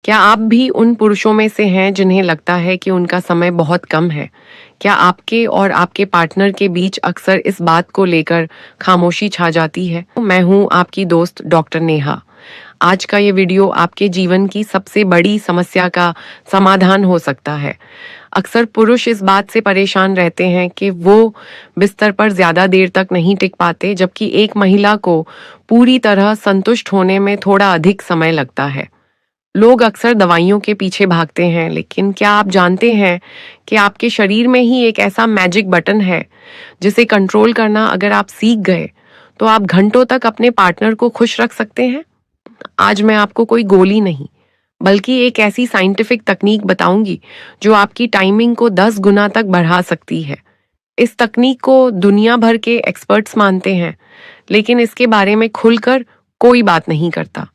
क्या आप भी उन पुरुषों में से हैं जिन्हें लगता है कि उनका समय बहुत कम है? क्या आपके और आपके पार्टनर के बीच अक्सर इस बात को लेकर खामोशी छा जाती है? मैं हूं आपकी दोस्त डॉक्टर नेहा। आज का ये वीडियो आपके जीवन की सबसे बड़ी समस्या का समाधान हो सकता है। अक्सर पुरुष इस बात से परेशान रहते हैं कि वो बिस्तर पर ज्यादा देर तक नहीं टिक पाते, जबकि एक महिला को पूरी तरह संतुष्ट होने में थोड़ा अधिक समय लगता है। लोग अक्सर दवाइयों के पीछे भागते हैं, लेकिन क्या आप जानते हैं कि आपके शरीर में ही एक ऐसा मैजिक बटन है जिसे कंट्रोल करना अगर आप सीख गए तो आप घंटों तक अपने पार्टनर को खुश रख सकते हैं। आज मैं आपको कोई गोली नहीं, बल्कि एक ऐसी साइंटिफिक तकनीक बताऊंगी जो आपकी टाइमिंग को 10 गुना तक बढ़ा सकती है। इस तकनीक को दुनिया भर के एक्सपर्ट्स मानते हैं, लेकिन इसके बारे में खुलकर कोई बात नहीं करता।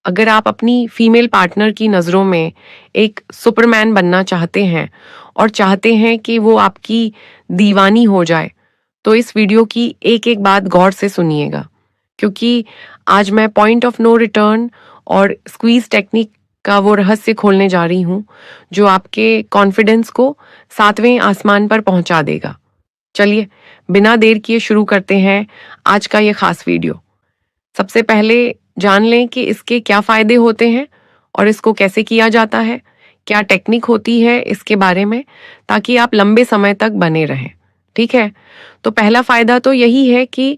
अगर आप अपनी फीमेल पार्टनर की नज़रों में एक सुपरमैन बनना चाहते हैं और चाहते हैं कि वो आपकी दीवानी हो जाए, तो इस वीडियो की एक एक बात गौर से सुनिएगा, क्योंकि आज मैं पॉइंट ऑफ नो रिटर्न और स्क्वीज टेक्निक का वो रहस्य खोलने जा रही हूँ जो आपके कॉन्फिडेंस को 7वें आसमान पर पहुंचा देगा। चलिए बिना देर किए शुरू करते हैं आज का ये खास वीडियो। सबसे पहले जान लें कि इसके क्या फायदे होते हैं और इसको कैसे किया जाता है, क्या टेक्निक होती है इसके बारे में, ताकि आप लंबे समय तक बने रहें। ठीक है, तो पहला फायदा तो यही है कि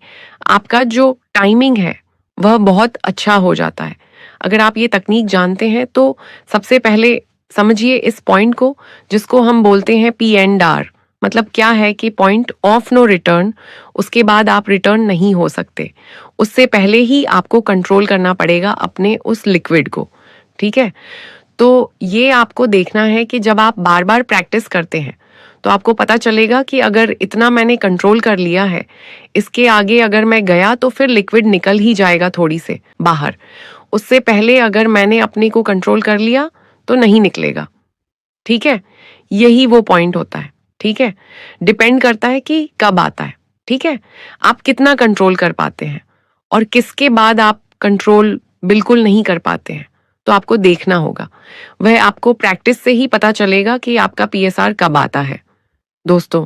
आपका जो टाइमिंग है वह बहुत अच्छा हो जाता है। अगर आप ये तकनीक जानते हैं तो सबसे पहले समझिए इस पॉइंट को, जिसको हम बोलते हैं P&R। मतलब क्या है कि पॉइंट ऑफ नो रिटर्न। उसके बाद आप रिटर्न नहीं हो सकते, उससे पहले ही आपको कंट्रोल करना पड़ेगा अपने उस लिक्विड को। ठीक है, तो ये आपको देखना है कि जब आप बार बार प्रैक्टिस करते हैं तो आपको पता चलेगा कि अगर इतना मैंने कंट्रोल कर लिया है, इसके आगे अगर मैं गया तो फिर लिक्विड निकल ही जाएगा थोड़ी से बाहर। उससे पहले अगर मैंने अपने को कंट्रोल कर लिया तो नहीं निकलेगा। ठीक है, यही वो पॉइंट होता है। ठीक है, डिपेंड करता है कि कब आता है। ठीक है, आप कितना कंट्रोल कर पाते हैं और किसके बाद आप कंट्रोल बिल्कुल नहीं कर पाते हैं, तो आपको देखना होगा। वह आपको प्रैक्टिस से ही पता चलेगा कि आपका PSR कब आता है। दोस्तों,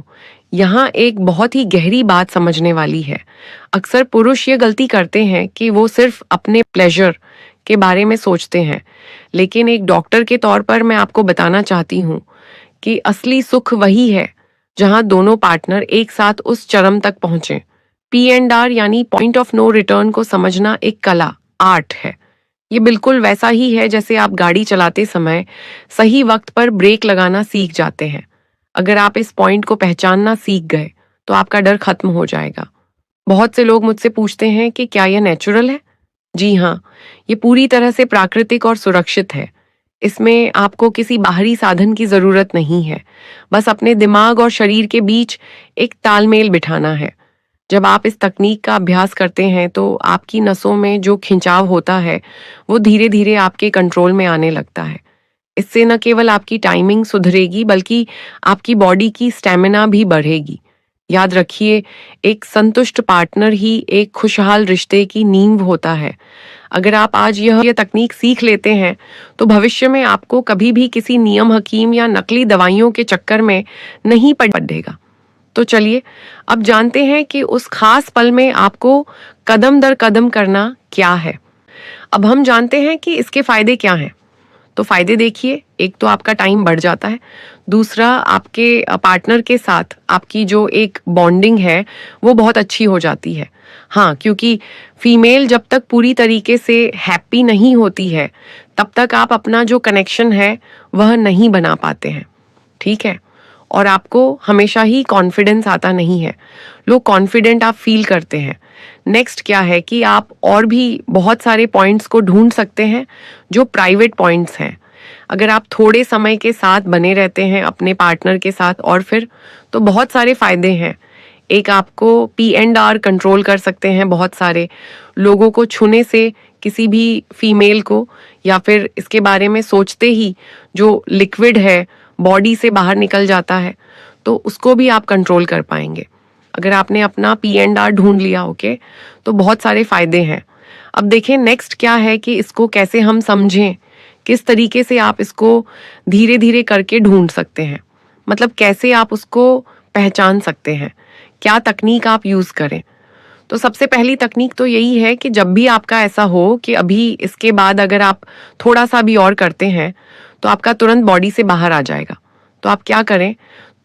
यहाँ एक बहुत ही गहरी बात समझने वाली है। अक्सर पुरुष ये गलती करते हैं कि वो सिर्फ अपने प्लेजर के बारे में सोचते हैं, लेकिन एक डॉक्टर के तौर पर मैं आपको बताना चाहती हूँ कि असली सुख वही है जहां दोनों पार्टनर एक साथ उस चरम तक पहुंचे। P&R यानी पॉइंट ऑफ नो रिटर्न को समझना एक कला, आर्ट है। ये बिल्कुल वैसा ही है जैसे आप गाड़ी चलाते समय सही वक्त पर ब्रेक लगाना सीख जाते हैं। अगर आप इस पॉइंट को पहचानना सीख गए तो आपका डर खत्म हो जाएगा। बहुत से लोग मुझसे पूछते हैं कि क्या यह नेचुरल है? जी हाँ, ये पूरी तरह से प्राकृतिक और सुरक्षित है। इसमें आपको किसी बाहरी साधन की जरूरत नहीं है, बस अपने दिमाग और शरीर के बीच एक तालमेल बिठाना है। जब आप इस तकनीक का अभ्यास करते हैं तो आपकी नसों में जो खिंचाव होता है वो धीरे धीरे आपके कंट्रोल में आने लगता है। इससे न केवल आपकी टाइमिंग सुधरेगी, बल्कि आपकी बॉडी की स्टेमिना भी बढ़ेगी। याद रखिए, एक संतुष्ट पार्टनर ही एक खुशहाल रिश्ते की नींव होता है। अगर आप आज यह तकनीक सीख लेते हैं तो भविष्य में आपको कभी भी किसी नियम हकीम या नकली दवाइयों के चक्कर में नहीं पड़ेगा। तो चलिए अब जानते हैं कि उस खास पल में आपको कदम दर कदम करना क्या है। अब हम जानते हैं कि इसके फायदे क्या हैं। तो फायदे देखिए, एक तो आपका टाइम बढ़ जाता है, दूसरा आपके पार्टनर के साथ आपकी जो एक बॉन्डिंग है वो बहुत अच्छी हो जाती है। हाँ, क्योंकि फीमेल जब तक पूरी तरीके से हैप्पी नहीं होती है तब तक आप अपना जो कनेक्शन है वह नहीं बना पाते हैं। ठीक है, और आपको हमेशा ही कॉन्फिडेंस आता नहीं है। लोग कॉन्फिडेंट आप फील करते हैं। नेक्स्ट क्या है कि आप और भी बहुत सारे पॉइंट्स को ढूंढ सकते हैं जो प्राइवेट पॉइंट्स हैं। अगर आप थोड़े समय के साथ बने रहते हैं अपने पार्टनर के साथ और फिर, तो बहुत सारे फायदे हैं। एक, आपको P&R कंट्रोल कर सकते हैं। बहुत सारे लोगों को छूने से किसी भी फीमेल को, या फिर इसके बारे में सोचते ही जो लिक्विड है बॉडी से बाहर निकल जाता है, तो उसको भी आप कंट्रोल कर पाएंगे अगर आपने अपना P&R ढूंढ लिया। ओके, तो बहुत सारे फायदे हैं। अब देखें नेक्स्ट क्या है कि इसको कैसे हम समझें किस तरीके से आप इसको धीरे धीरे करके ढूंढ सकते हैं, मतलब कैसे आप उसको पहचान सकते हैं, क्या तकनीक आप यूज करें। तो सबसे पहली तकनीक तो यही है कि जब भी आपका ऐसा हो कि अभी इसके बाद अगर आप थोड़ा सा भी और करते हैं तो आपका तुरंत बॉडी से बाहर आ जाएगा, तो आप क्या करें,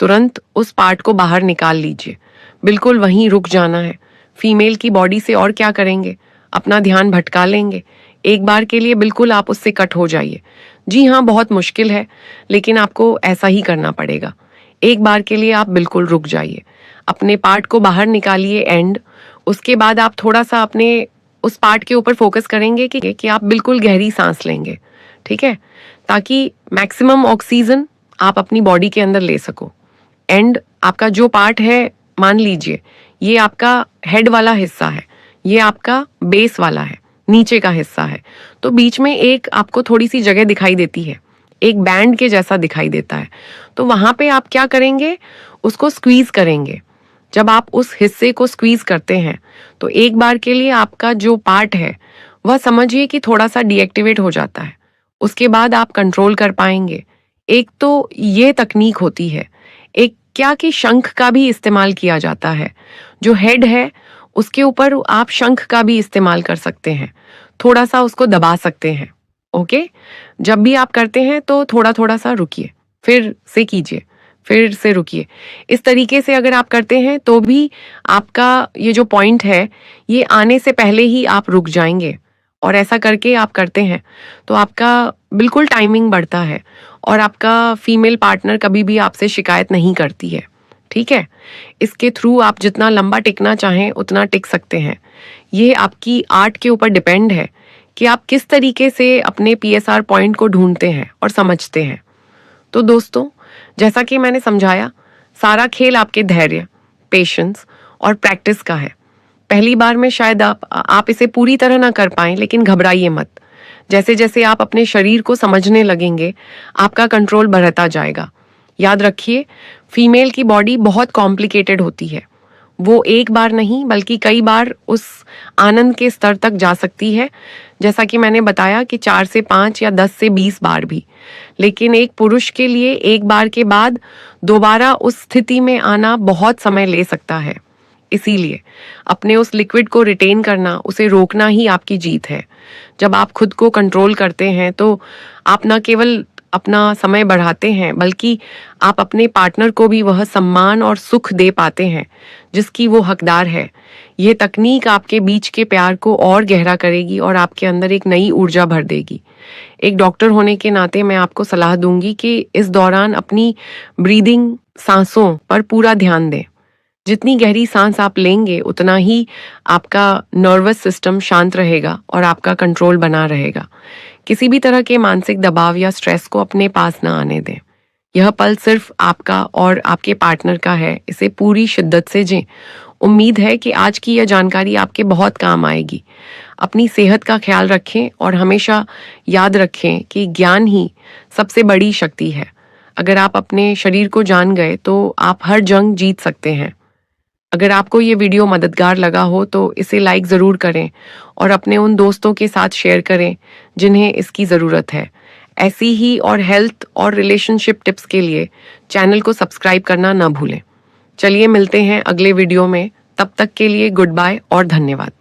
तुरंत उस पार्ट को बाहर निकाल लीजिए, बिल्कुल वहीं रुक जाना है। फीमेल की बॉडी से और क्या करेंगे, अपना ध्यान भटका लेंगे, एक बार के लिए बिल्कुल आप उससे कट हो जाइए। जी हाँ, बहुत मुश्किल है लेकिन आपको ऐसा ही करना पड़ेगा। एक बार के लिए आप बिल्कुल रुक जाइए, अपने पार्ट को बाहर निकालिए एंड उसके बाद आप थोड़ा सा अपने उस पार्ट के ऊपर फोकस करेंगे कि आप बिल्कुल गहरी सांस लेंगे, ठीक है, ताकि मैक्सिमम ऑक्सीजन आप अपनी बॉडी के अंदर ले सको। एंड आपका जो पार्ट है, मान लीजिए ये आपका हेड वाला हिस्सा है, ये आपका बेस वाला है, नीचे का हिस्सा है, तो बीच में एक आपको थोड़ी सी जगह दिखाई देती है, एक बैंड के जैसा दिखाई देता है। तो वहां पे आप क्या करेंगे, उसको स्क्वीज करेंगे। जब आप उस हिस्से को स्क्वीज करते हैं तो एक बार के लिए आपका जो पार्ट है वह समझिए कि थोड़ा सा डीएक्टिवेट हो जाता है, उसके बाद आप कंट्रोल कर पाएंगे। एक तो ये तकनीक होती है, एक क्या कि शंख का भी इस्तेमाल किया जाता है, जो हेड है उसके ऊपर आप शंख का भी इस्तेमाल कर सकते हैं, थोड़ा सा उसको दबा सकते हैं। ओके, जब भी आप करते हैं तो थोड़ा थोड़ा सा रुकिए, फिर से कीजिए, फिर से रुकिए। इस तरीके से अगर आप करते हैं तो भी आपका ये जो पॉइंट है ये आने से पहले ही आप रुक जाएंगे, और ऐसा करके आप करते हैं तो आपका बिल्कुल टाइमिंग बढ़ता है और आपका फीमेल पार्टनर कभी भी आपसे शिकायत नहीं करती है, ठीक है। इसके थ्रू आप जितना लंबा टिकना चाहें उतना टिक सकते हैं। ये आपकी आर्ट के ऊपर डिपेंड है कि आप किस तरीके से अपने पीएसआर पॉइंट को ढूंढते हैं और समझते हैं। तो दोस्तों, जैसा कि मैंने समझाया, सारा खेल आपके धैर्य, पेशेंस और प्रैक्टिस का है। पहली बार में शायद आप इसे पूरी तरह ना कर पाएं, लेकिन घबराइए मत। जैसे जैसे आप अपने शरीर को समझने लगेंगे आपका कंट्रोल बढ़ता जाएगा। याद रखिए, फीमेल की बॉडी बहुत कॉम्प्लिकेटेड होती है, वो एक बार नहीं बल्कि कई बार उस आनंद के स्तर तक जा सकती है, जैसा कि मैंने बताया कि 4 से 5 या 10 से 20 बार भी। लेकिन एक पुरुष के लिए एक बार के बाद दोबारा उस स्थिति में आना बहुत समय ले सकता है। इसीलिए अपने उस लिक्विड को रिटेन करना, उसे रोकना ही आपकी जीत है। जब आप खुद को कंट्रोल करते हैं तो आप न केवल अपना समय बढ़ाते हैं बल्कि आप अपने पार्टनर को भी वह सम्मान और सुख दे पाते हैं जिसकी वो हकदार है। ये तकनीक आपके बीच के प्यार को और गहरा करेगी और आपके अंदर एक नई ऊर्जा भर देगी। एक डॉक्टर होने के नाते मैं आपको सलाह दूंगी कि इस दौरान अपनी ब्रीदिंग, सांसों पर पूरा ध्यान दें। जितनी गहरी सांस आप लेंगे उतना ही आपका नर्वस सिस्टम शांत रहेगा और आपका कंट्रोल बना रहेगा। किसी भी तरह के मानसिक दबाव या स्ट्रेस को अपने पास ना आने दें। यह पल सिर्फ आपका और आपके पार्टनर का है, इसे पूरी शिद्दत से जिएं। उम्मीद है कि आज की यह जानकारी आपके बहुत काम आएगी। अपनी सेहत का ख्याल रखें और हमेशा याद रखें कि ज्ञान ही सबसे बड़ी शक्ति है। अगर आप अपने शरीर को जान गए तो आप हर जंग जीत सकते हैं। अगर आपको ये वीडियो मददगार लगा हो तो इसे लाइक ज़रूर करें और अपने उन दोस्तों के साथ शेयर करें जिन्हें इसकी ज़रूरत है। ऐसी ही और हेल्थ और रिलेशनशिप टिप्स के लिए चैनल को सब्सक्राइब करना ना भूलें। चलिए मिलते हैं अगले वीडियो में, तब तक के लिए गुड बाय और धन्यवाद।